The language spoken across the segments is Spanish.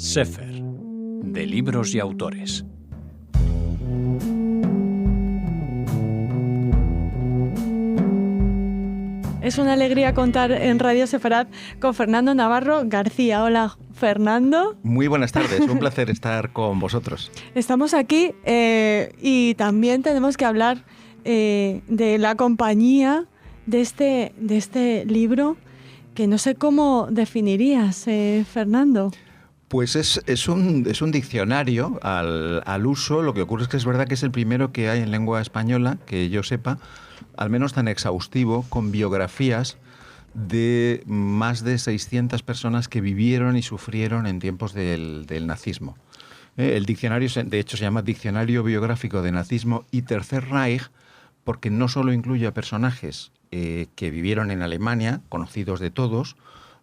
Sefer, de libros y autores. Es una alegría contar en Radio Sefarad con Fernando Navarro García. Hola, Fernando. Muy buenas tardes, un placer estar con vosotros. Estamos aquí y también tenemos que hablar de la compañía de este libro que no sé cómo definirías, Fernando. Pues es un diccionario al uso. Lo que ocurre es que es verdad que es el primero que hay en lengua española, que yo sepa, al menos tan exhaustivo, con biografías de más de 600 personas que vivieron y sufrieron en tiempos del nazismo. El diccionario, de hecho, se llama Diccionario Biográfico de Nazismo y Tercer Reich, porque no solo incluye a personajes que vivieron en Alemania, conocidos de todos,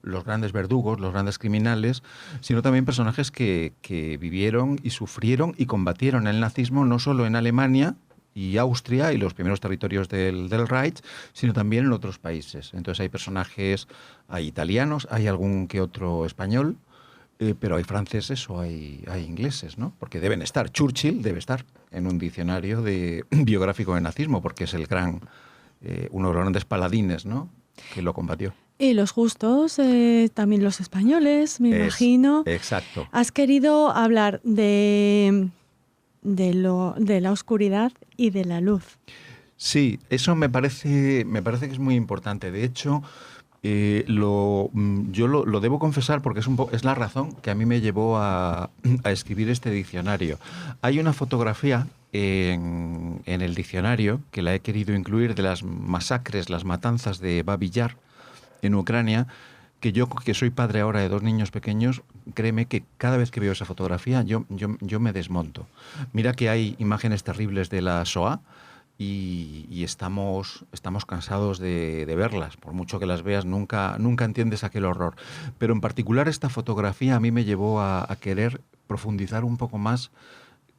los grandes verdugos, los grandes criminales, sino también personajes que vivieron y sufrieron y combatieron el nazismo no solo en Alemania y Austria y los primeros territorios del Reich, sino también en otros países. Entonces hay personajes, hay italianos, hay algún que otro español, pero hay franceses o hay ingleses, ¿no? Porque deben estar. Churchill debe estar en un diccionario biográfico de nazismo, porque es uno de los grandes paladines, ¿no?, que lo combatió. Y los justos, también los españoles, me imagino. Exacto. Has querido hablar de la oscuridad y de la luz. Sí, eso me parece que es muy importante. De hecho, yo lo debo confesar porque es la razón que a mí me llevó a escribir este diccionario. Hay una fotografía en el diccionario que la he querido incluir de las masacres, las matanzas de Babi Yar en Ucrania, que yo, que soy padre ahora de 2 niños pequeños, créeme que cada vez que veo esa fotografía yo me desmonto. Mira que hay imágenes terribles de la Shoah y estamos cansados de verlas. Por mucho que las veas, nunca entiendes aquel horror. Pero en particular esta fotografía a mí me llevó a querer profundizar un poco más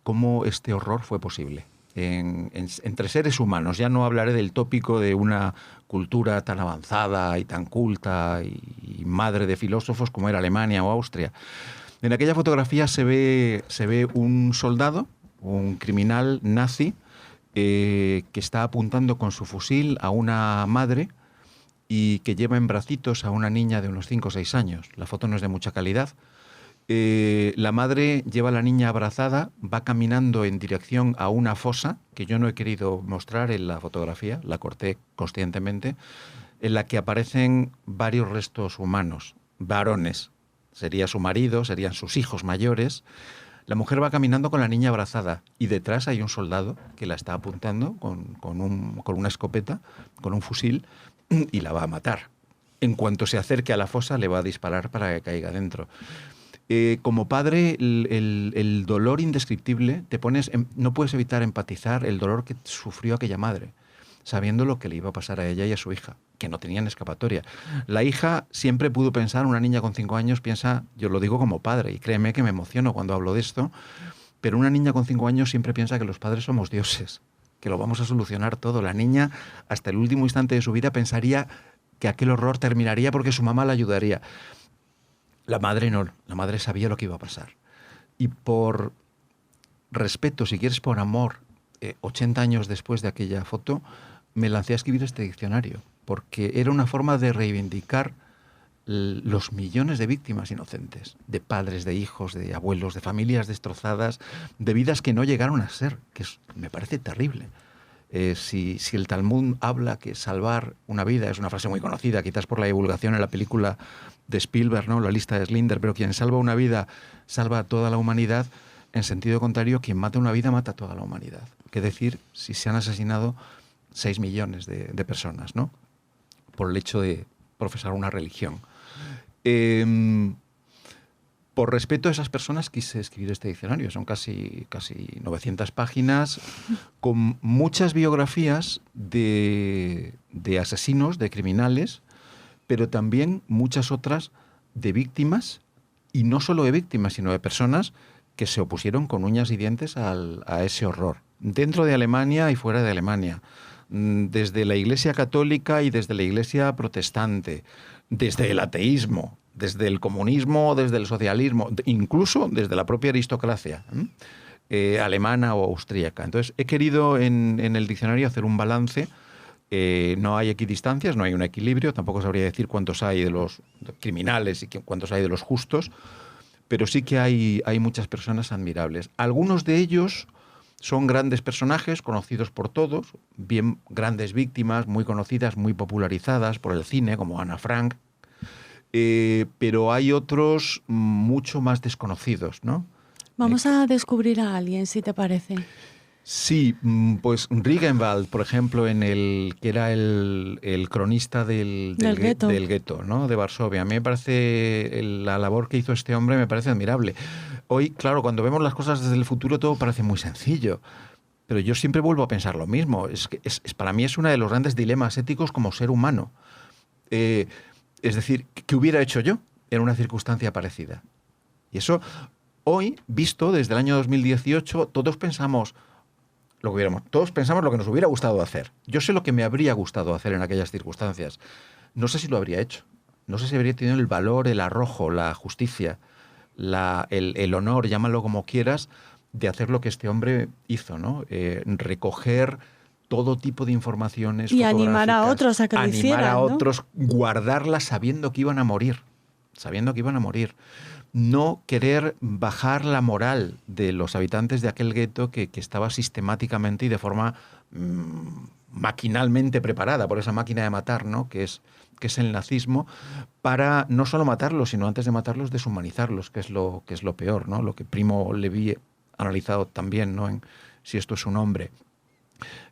cómo este horror fue posible entre seres humanos. Ya no hablaré del tópico de una cultura tan avanzada y tan culta y madre de filósofos como era Alemania o Austria. En aquella fotografía se ve un soldado, un criminal nazi, que está apuntando con su fusil a una madre y que lleva en bracitos a una niña de unos 5 o 6 años. La foto no es de mucha calidad. La madre lleva a la niña abrazada, va caminando en dirección a una fosa, que yo no he querido mostrar en la fotografía, la corté conscientemente, en la que aparecen varios restos humanos, varones. Sería su marido, serían sus hijos mayores. La mujer va caminando con la niña abrazada y detrás hay un soldado que la está apuntando con una escopeta, con un fusil, y la va a matar. En cuanto se acerque a la fosa le va a disparar para que caiga dentro. Como padre, el dolor indescriptible, no puedes evitar empatizar el dolor que sufrió aquella madre, sabiendo lo que le iba a pasar a ella y a su hija, que no tenían escapatoria. La hija siempre pudo pensar, una niña con 5 años piensa, yo lo digo como padre, y créeme que me emociono cuando hablo de esto, pero una niña con 5 años siempre piensa que los padres somos dioses, que lo vamos a solucionar todo. La niña, hasta el último instante de su vida, pensaría que aquel horror terminaría porque su mamá la ayudaría. La madre no, la madre sabía lo que iba a pasar. Y por respeto, si quieres por amor, 80 años después de aquella foto, me lancé a escribir este diccionario, porque era una forma de reivindicar los millones de víctimas inocentes, de padres, de hijos, de abuelos, de familias destrozadas, de vidas que no llegaron a ser, que me parece terrible. Si el Talmud habla que salvar una vida, es una frase muy conocida, quizás por la divulgación en la película de Spielberg, ¿no?, La lista de Schindler, pero quien salva una vida salva a toda la humanidad. En sentido contrario, quien mata una vida mata a toda la humanidad. ¿Qué decir si se han asesinado 6 millones de personas, ¿no?, por el hecho de profesar una religión? Por respeto a esas personas quise escribir este diccionario. Son casi 900 páginas con muchas biografías de asesinos, de criminales, pero también muchas otras de víctimas, y no solo de víctimas, sino de personas que se opusieron con uñas y dientes a ese horror, dentro de Alemania y fuera de Alemania, desde la Iglesia católica y desde la Iglesia protestante, desde el ateísmo, desde el comunismo, desde el socialismo, incluso desde la propia aristocracia alemana o austríaca. Entonces, he querido en el diccionario hacer un balance. No hay equidistancias, no hay un equilibrio, tampoco sabría decir cuántos hay de los criminales y cuántos hay de los justos, pero sí que hay muchas personas admirables. Algunos de ellos son grandes personajes, conocidos por todos, bien grandes víctimas, muy conocidas, muy popularizadas por el cine, como Ana Frank, pero hay otros mucho más desconocidos, ¿no? Vamos a descubrir a alguien, si te parece. Sí, pues Regenwald, por ejemplo, que era el cronista del gueto, ¿no? De Varsovia. A mí me parece, la labor que hizo este hombre me parece admirable. Hoy, claro, cuando vemos las cosas desde el futuro todo parece muy sencillo, pero yo siempre vuelvo a pensar lo mismo. Para mí es uno de los grandes dilemas éticos como ser humano. Es decir, ¿qué hubiera hecho yo en una circunstancia parecida? Y eso, hoy, visto desde el año 2018, todos pensamos lo que nos hubiera gustado hacer. Yo sé lo que me habría gustado hacer en aquellas circunstancias. No sé si lo habría hecho. No sé si habría tenido el valor, el arrojo, la justicia, el honor, llámalo como quieras, de hacer lo que este hombre hizo, ¿no? Recoger todo tipo de informaciones y animar a otros a que lo hicieran, animar a ¿no? otros, guardarlas sabiendo que iban a morir. No querer bajar la moral de los habitantes de aquel gueto que estaba sistemáticamente y de forma maquinalmente preparada por esa máquina de matar, ¿no? que es el nazismo, para no solo matarlos, sino antes de matarlos deshumanizarlos, que es lo peor, ¿no? Lo que Primo Levi ha analizado también, ¿no? En Si esto es un hombre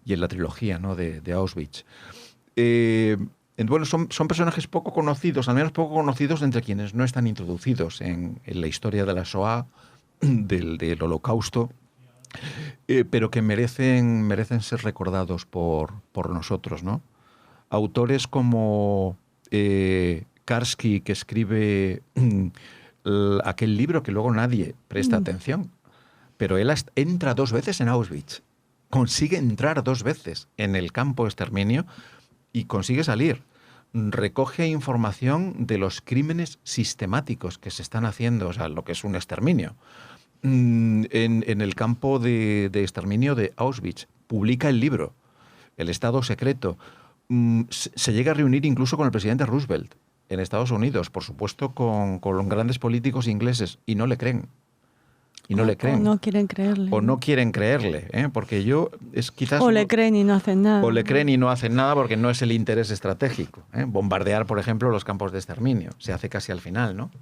y en la trilogía, ¿no? de Auschwitz. Bueno, son personajes poco conocidos, al menos poco conocidos entre quienes no están introducidos en la historia de la Shoah, del Holocausto, pero que merecen ser recordados por nosotros, ¿no? Autores como Karski, que escribe aquel libro que luego nadie presta atención, pero él entra 2 veces en Auschwitz, consigue entrar 2 veces en el campo de exterminio y consigue salir. Recoge información de los crímenes sistemáticos que se están haciendo, o sea, lo que es un exterminio. En el campo de exterminio de Auschwitz. Publica el libro, El Estado Secreto. Se llega a reunir incluso con el presidente Roosevelt en Estados Unidos, por supuesto con los grandes políticos ingleses, y no le creen. O no quieren creerle. O no quieren creerle, porque quizás... O le creen y no hacen nada. O le creen y no hacen nada porque no es el interés estratégico. Bombardear, por ejemplo, los campos de exterminio. Se hace casi al final, ¿no?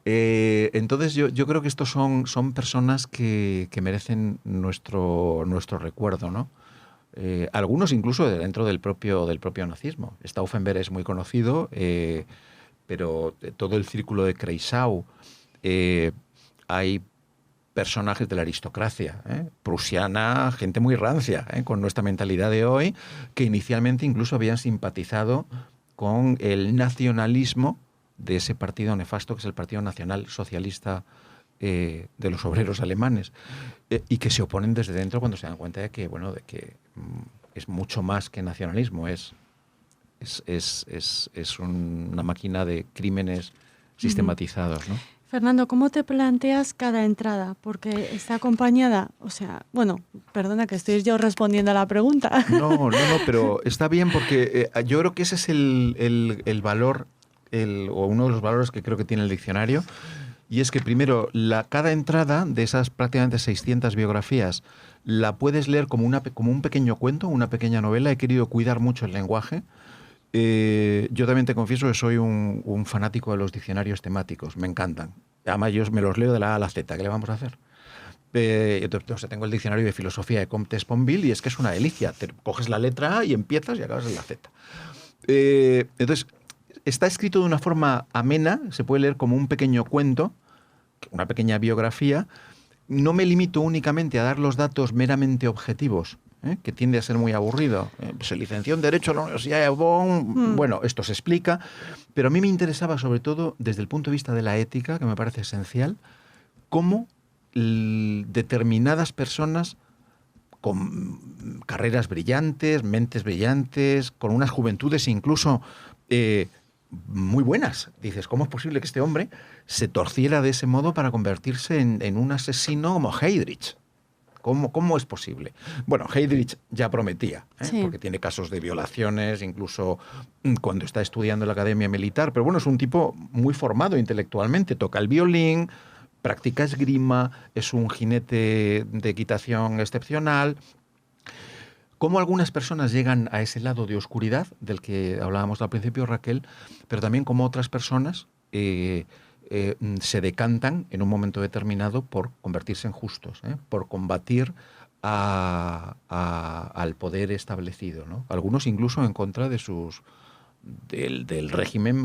Entonces yo creo que estos son personas que merecen nuestro recuerdo, ¿no? Algunos incluso dentro del propio nazismo. Stauffenberg es muy conocido, pero todo el círculo de Kreisau... hay personajes de la aristocracia prusiana, gente muy rancia, con nuestra mentalidad de hoy, que inicialmente incluso habían simpatizado con el nacionalismo de ese partido nefasto que es el Partido Nacional Socialista de los obreros alemanes, y que se oponen desde dentro cuando se dan cuenta de que es mucho más que nacionalismo, es una máquina de crímenes sistematizados, ¿no? Fernando, ¿cómo te planteas cada entrada? Porque está acompañada, perdona que estoy yo respondiendo a la pregunta. No, pero está bien porque yo creo que ese es el valor, o uno de los valores que creo que tiene el diccionario, y es que primero, cada entrada de esas prácticamente 600 biografías la puedes leer como un pequeño cuento, una pequeña novela. He querido cuidar mucho el lenguaje. Yo también te confieso que soy un fanático de los diccionarios temáticos, me encantan. Además, yo me los leo de la A a la Z, ¿qué le vamos a hacer? Entonces, tengo el diccionario de filosofía de Comte Sponville y es que es una delicia. Te coges la letra A y empiezas y acabas en la Z. Entonces, está escrito de una forma amena, se puede leer como un pequeño cuento, una pequeña biografía. No me limito únicamente a dar los datos meramente objetivos, que tiende a ser muy aburrido. Se licenció en Derecho en la Universidad de Bonn. Bueno, esto se explica, pero a mí me interesaba sobre todo desde el punto de vista de la ética, que me parece esencial, cómo determinadas personas con carreras brillantes, mentes brillantes, con unas juventudes incluso muy buenas. Dices, ¿cómo es posible que este hombre se torciera de ese modo para convertirse en un asesino como Heydrich? ¿Cómo es posible? Bueno, Heydrich ya prometía, Sí. porque tiene casos de violaciones, incluso cuando está estudiando en la Academia Militar, pero bueno, es un tipo muy formado intelectualmente, toca el violín, practica esgrima, es un jinete de equitación excepcional. Cómo algunas personas llegan a ese lado de oscuridad del que hablábamos al principio, Raquel, pero también cómo otras personas se decantan en un momento determinado por convertirse en justos, por combatir al poder establecido, ¿no? Algunos incluso en contra de del régimen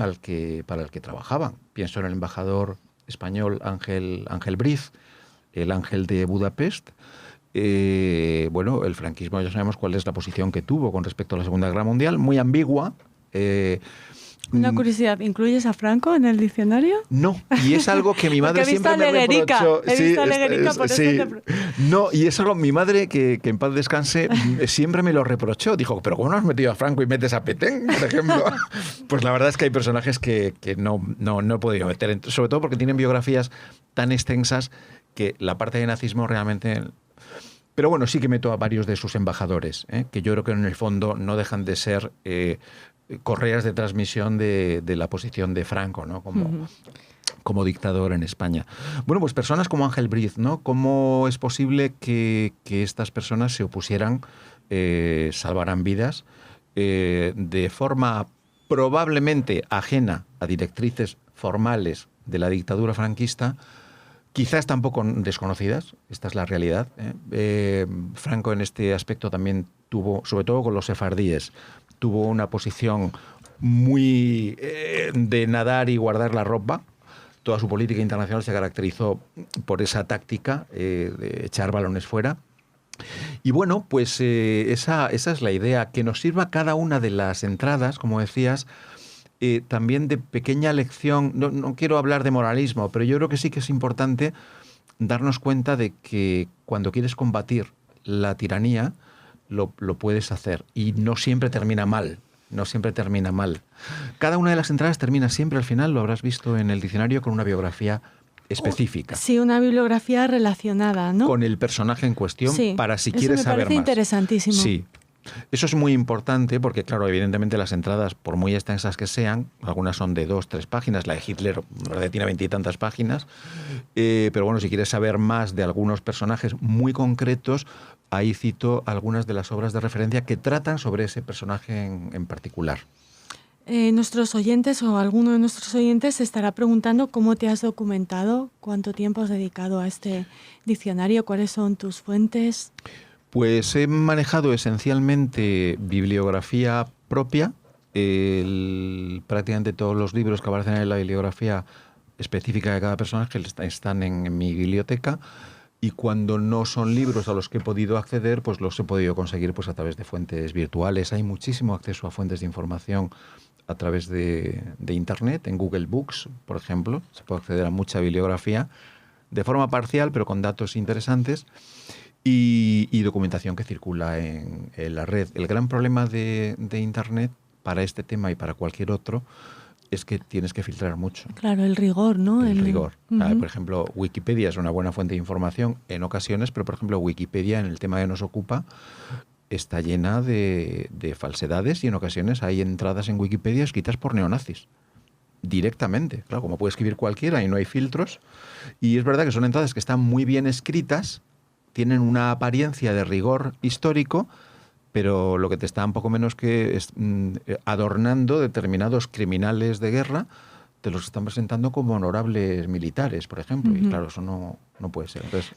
para el que trabajaban. Pienso en el embajador español Ángel Briz, el Ángel de Budapest. Bueno, el franquismo ya sabemos cuál es la posición que tuvo con respecto a la Segunda Guerra Mundial, muy ambigua. Una curiosidad, ¿incluyes a Franco en el diccionario? No, y es algo que mi madre siempre me reprochó. He visto a Leguerica, por sí. eso No, y es algo, mi madre, que en paz descanse, siempre me lo reprochó. Dijo, ¿pero cómo no has metido a Franco y metes a Petén, por ejemplo? Pues la verdad es que hay personajes que no he podido meter, sobre todo porque tienen biografías tan extensas que la parte de nazismo realmente... Pero bueno, sí que meto a varios de sus embajadores, que yo creo que en el fondo no dejan de ser correas de transmisión de la posición de Franco, ¿no? Como dictador en España. Bueno, pues personas como Ángel Briz, ¿no? ¿Cómo es posible que estas personas se opusieran, salvaran vidas de forma probablemente ajena a directrices formales de la dictadura franquista? Quizás tampoco desconocidas, esta es la realidad. Franco en este aspecto también tuvo, sobre todo con los sefardíes, tuvo una posición muy de nadar y guardar la ropa. Toda su política internacional se caracterizó por esa táctica de echar balones fuera. Y bueno, pues esa es la idea, que nos sirva cada una de las entradas, como decías, también de pequeña lección. No quiero hablar de moralismo, pero yo creo que sí que es importante darnos cuenta de que cuando quieres combatir la tiranía, lo puedes hacer. Y no siempre termina mal. No siempre termina mal. Cada una de las entradas termina siempre, al final, lo habrás visto en el diccionario, con una biografía específica. Sí, una bibliografía relacionada, ¿no? Con el personaje en cuestión, sí, para si quieres saber más. Eso me parece interesantísimo. Sí. Eso es muy importante porque, claro, evidentemente las entradas, por muy extensas que sean, algunas son de 2, 3 páginas, la de Hitler tiene 20 y tantas páginas, pero bueno, si quieres saber más de algunos personajes muy concretos, ahí cito algunas de las obras de referencia que tratan sobre ese personaje en particular. Nuestros oyentes o alguno de nuestros oyentes se estará preguntando cómo te has documentado, cuánto tiempo has dedicado a este diccionario, cuáles son tus fuentes. Pues he manejado esencialmente bibliografía propia. Prácticamente todos los libros que aparecen en la bibliografía específica de cada personaje están en mi biblioteca, y cuando no son libros a los que he podido acceder, pues los he podido conseguir pues a través de fuentes virtuales. Hay muchísimo acceso a fuentes de información a través de Internet. En Google Books, por ejemplo, se puede acceder a mucha bibliografía de forma parcial, pero con datos interesantes. Y documentación que circula en la red. El gran problema de Internet para este tema y para cualquier otro es que tienes que filtrar mucho. Claro, el rigor, ¿no? El rigor. Por ejemplo, Wikipedia es una buena fuente de información en ocasiones, pero por ejemplo Wikipedia, en el tema que nos ocupa, está llena de falsedades, y en ocasiones hay entradas en Wikipedia escritas por neonazis. Directamente, claro, como puede escribir cualquiera y no hay filtros. Y es verdad que son entradas que están muy bien escritas, tienen una apariencia de rigor histórico, pero lo que te está un poco menos que adornando determinados criminales de guerra, te los están presentando como honorables militares, por ejemplo. Y claro, eso no puede ser. Entonces,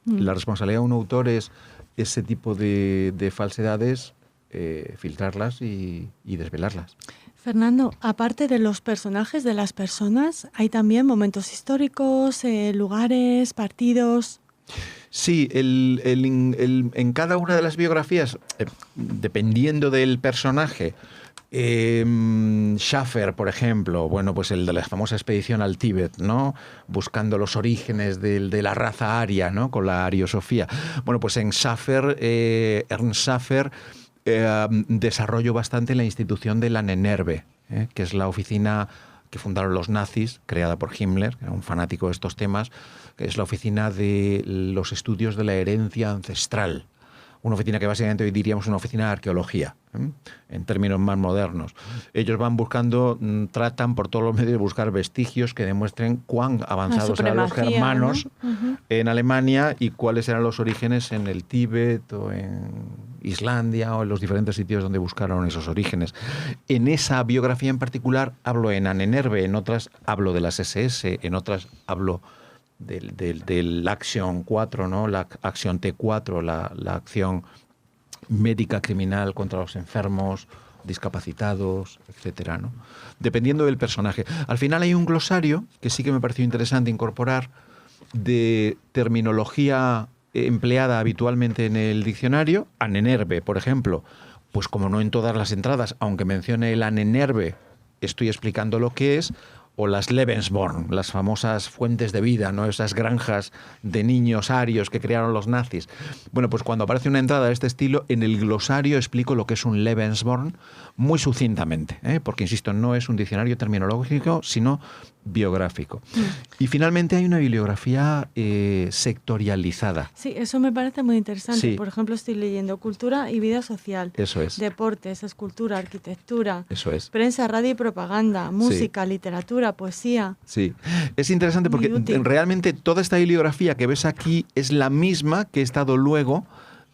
la responsabilidad de un autor es ese tipo de falsedades, filtrarlas y desvelarlas. Fernando, aparte de los personajes, de las personas, hay también momentos históricos, lugares, partidos. Sí, en cada una de las biografías, dependiendo del personaje, Schaffer, por ejemplo, bueno, pues el de la famosa expedición al Tíbet, ¿no? Buscando los orígenes de la raza aria, ¿no? Con la ariosofía. Bueno, pues en Schaffer, Ernst Schaffer, desarrollo bastante la institución de la Nenerve, que es la oficina que fundaron los nazis, creada por Himmler, que era un fanático de estos temas, que es la oficina de los estudios de la herencia ancestral. Una oficina que básicamente hoy diríamos una oficina de arqueología, en términos más modernos. Ellos van buscando, tratan por todos los medios de buscar vestigios que demuestren cuán avanzados eran los germanos, ¿no?, en Alemania, y cuáles eran los orígenes en el Tíbet o en Islandia o en los diferentes sitios donde buscaron esos orígenes. En esa biografía en particular hablo en Ahnenerbe, en otras hablo de las SS, en otras hablo del Action 4, ¿no? La Acción T4, la acción médica criminal contra los enfermos, discapacitados, etcétera, ¿no? Dependiendo del personaje. Al final hay un glosario que sí que me pareció interesante incorporar, de terminología empleada habitualmente en el diccionario. Ahnenerbe, por ejemplo, pues como no en todas las entradas, aunque mencione el Ahnenerbe, estoy explicando lo que es. O las Lebensborn, las famosas fuentes de vida, ¿no? Esas granjas de niños arios que crearon los nazis. Bueno, pues cuando aparece una entrada de este estilo, en el glosario explico lo que es un Lebensborn muy sucintamente, porque, insisto, no es un diccionario terminológico, sino biográfico. Y finalmente hay una bibliografía sectorializada. Sí, eso me parece muy interesante. Sí. Por ejemplo, estoy leyendo Cultura y Vida Social. Eso es. Deportes, escultura, arquitectura. Eso es. Prensa, radio y propaganda. Música, literatura, poesía. Sí, es interesante porque realmente toda esta bibliografía que ves aquí es la misma que he estado luego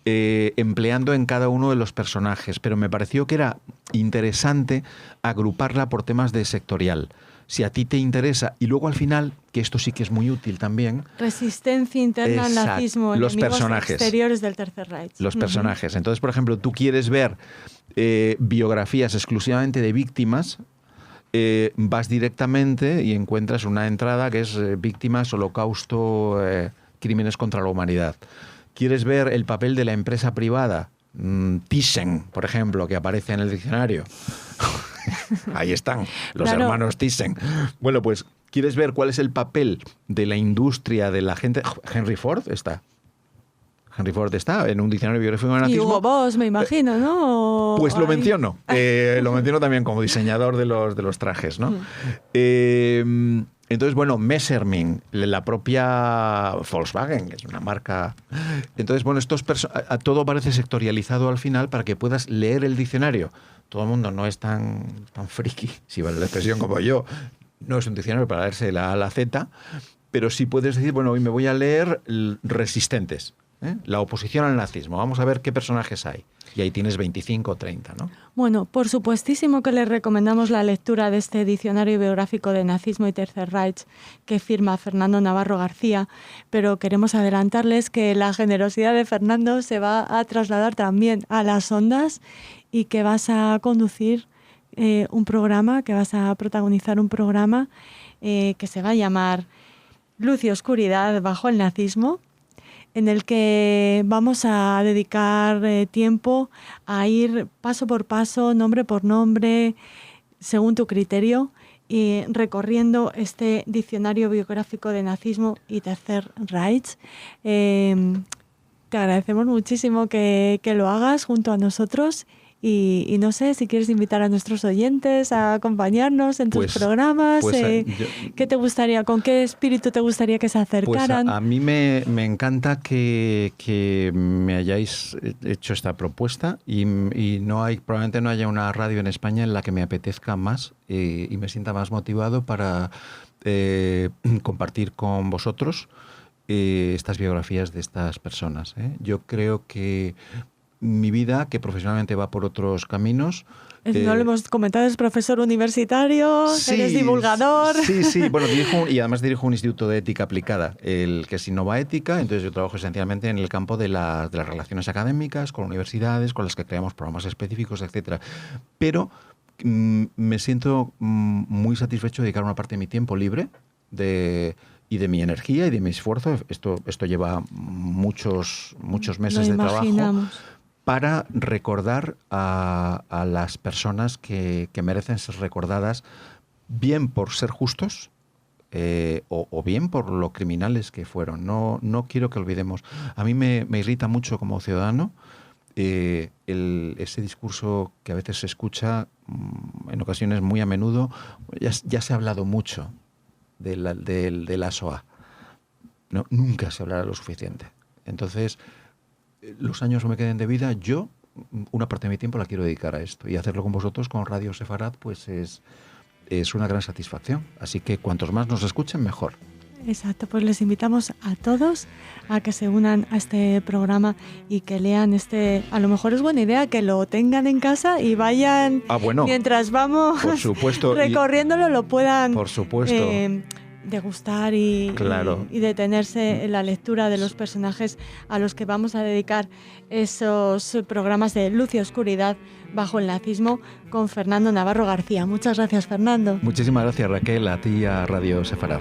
empleando en cada uno de los personajes, pero me pareció que era interesante agruparla por temas de sectorial. Si a ti te interesa, y luego al final, que esto sí que es muy útil también. Resistencia interna al nazismo, los enemigos personajes exteriores del Tercer Reich. Los personajes. Entonces, por ejemplo, tú quieres ver biografías exclusivamente de víctimas, vas directamente y encuentras una entrada que es víctimas, holocausto, crímenes contra la humanidad. ¿Quieres ver el papel de la empresa privada? Thyssen, por ejemplo, que aparece en el diccionario. Ahí están, los hermanos Thyssen. Bueno, pues, ¿quieres ver cuál es el papel de la industria, de la gente? Henry Ford está. Henry Ford está en un diccionario biográfico de nazismo. Y Hugo Boss, me imagino, ¿no? Pues lo menciono. Lo menciono también como diseñador de los trajes, ¿no? Entonces, bueno, Messerschmitt, la propia Volkswagen, que es una marca. Entonces, bueno, todo parece sectorializado al final para que puedas leer el diccionario. Todo el mundo no es tan friki, si vale la expresión, como yo. No es un diccionario para leerse la A a la Z, pero sí puedes decir, bueno, hoy me voy a leer resistentes. La oposición al nazismo. Vamos a ver qué personajes hay. Y ahí tienes 25 o 30, ¿no? Bueno, por supuestísimo que les recomendamos la lectura de este diccionario biográfico de nazismo y Tercer Reich que firma Fernando Navarro García, pero queremos adelantarles que la generosidad de Fernando se va a trasladar también a las ondas y que vas a conducir un programa, que vas a protagonizar un programa que se va a llamar Luz y Oscuridad bajo el nazismo, en el que vamos a dedicar tiempo a ir paso por paso, nombre por nombre, según tu criterio, y recorriendo este diccionario biográfico de nazismo y Tercer Reich. Te agradecemos muchísimo que lo hagas junto a nosotros. Y no sé si quieres invitar a nuestros oyentes a acompañarnos en tus programas. ¿Qué te gustaría, con qué espíritu te gustaría que se acercaran? Pues a mí me encanta que me hayáis hecho esta propuesta y probablemente no haya una radio en España en la que me apetezca más y me sienta más motivado para compartir con vosotros estas biografías de estas personas. Yo creo que mi vida, que profesionalmente va por otros caminos. No lo hemos comentado, es profesor universitario, sí, eres divulgador. Sí, bueno, y además dirijo un instituto de ética aplicada, el que es Innova Ética. Entonces yo trabajo esencialmente en el campo de las relaciones académicas, con universidades, con las que creamos programas específicos, etcétera. Pero me siento muy satisfecho de dedicar una parte de mi tiempo libre y de mi energía y de mi esfuerzo. Esto lleva muchos meses de trabajo para recordar a las personas que merecen ser recordadas, bien por ser justos o bien por lo criminales que fueron. No quiero que olvidemos. A mí me irrita mucho como ciudadano ese discurso que a veces se escucha, en ocasiones muy a menudo, ya se ha hablado mucho de la SOA. No, nunca se hablará lo suficiente. Entonces, los años que me queden de vida, yo una parte de mi tiempo la quiero dedicar a esto. Y hacerlo con vosotros, con Radio Sefarad, pues es una gran satisfacción. Así que cuantos más nos escuchen, mejor. Exacto, pues les invitamos a todos a que se unan a este programa y que lean a lo mejor es buena idea que lo tengan en casa y vayan, bueno, mientras vamos por supuesto, recorriéndolo, lo puedan por supuesto. Degustar y detenerse en la lectura de los personajes a los que vamos a dedicar esos programas de Luz y Oscuridad bajo el nazismo con Fernando Navarro García. Muchas gracias, Fernando. Muchísimas gracias, Raquel, a ti y a Radio Sefarad.